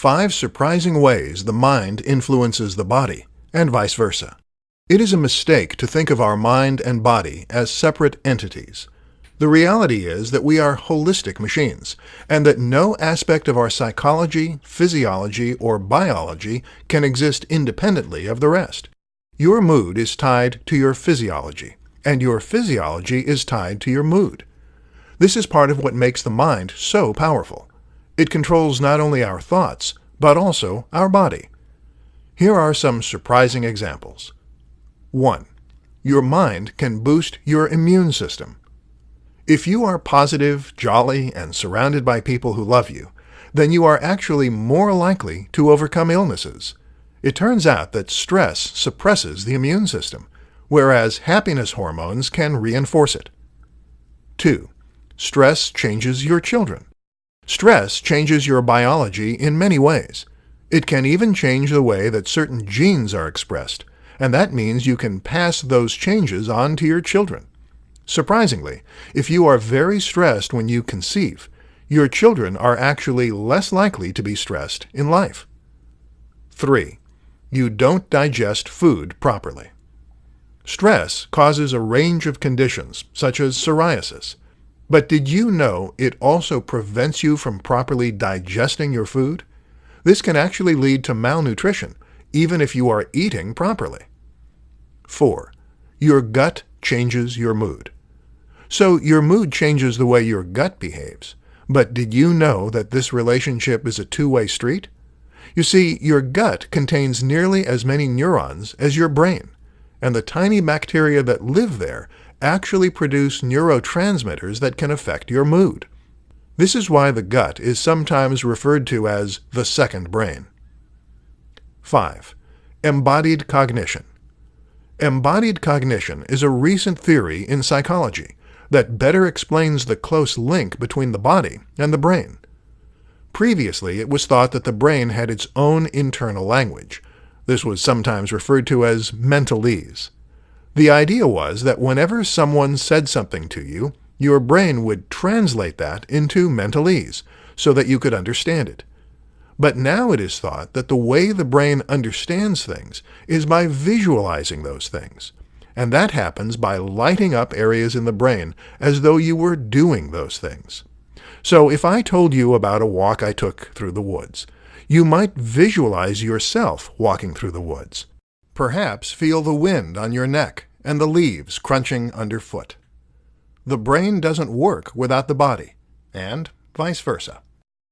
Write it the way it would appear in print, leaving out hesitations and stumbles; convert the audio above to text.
5 surprising ways the mind influences the body, and vice versa. It is a mistake to think of our mind and body as separate entities. The reality is that we are holistic machines, and that no aspect of our psychology, physiology, or biology can exist independently of the rest. Your mood is tied to your physiology, and your physiology is tied to your mood. This is part of what makes the mind so powerful. It controls not only our thoughts, but also our body. Here are some surprising examples. 1. Your mind can boost your immune system. If you are positive, jolly, and surrounded by people who love you, then you are actually more likely to overcome illnesses. It turns out that stress suppresses the immune system, whereas happiness hormones can reinforce it. 2. Stress changes your children. Stress changes your biology in many ways. It can even change the way that certain genes are expressed, and that means you can pass those changes on to your children. Surprisingly, if you are very stressed when you conceive, your children are actually less likely to be stressed in life. 3. You don't digest food properly. Stress causes a range of conditions, such as psoriasis. But did you know it also prevents you from properly digesting your food? This can actually lead to malnutrition, even if you are eating properly. 4. Your gut changes your mood. So your mood changes the way your gut behaves. But did you know that this relationship is a two-way street? You see, your gut contains nearly as many neurons as your brain, and the tiny bacteria that live there actually produce neurotransmitters that can affect your mood. This is why the gut is sometimes referred to as the second brain. 5. Embodied cognition. Embodied cognition is a recent theory in psychology that better explains the close link between the body and the brain. Previously, it was thought that the brain had its own internal language. This was sometimes referred to as mentalese. The idea was that whenever someone said something to you, your brain would translate that into mentalese so that you could understand it. But now it is thought that the way the brain understands things is by visualizing those things, and that happens by lighting up areas in the brain as though you were doing those things. So if I told you about a walk I took through the woods, you might visualize yourself walking through the woods. Perhaps feel the wind on your neck and the leaves crunching underfoot. The brain doesn't work without the body, and vice versa.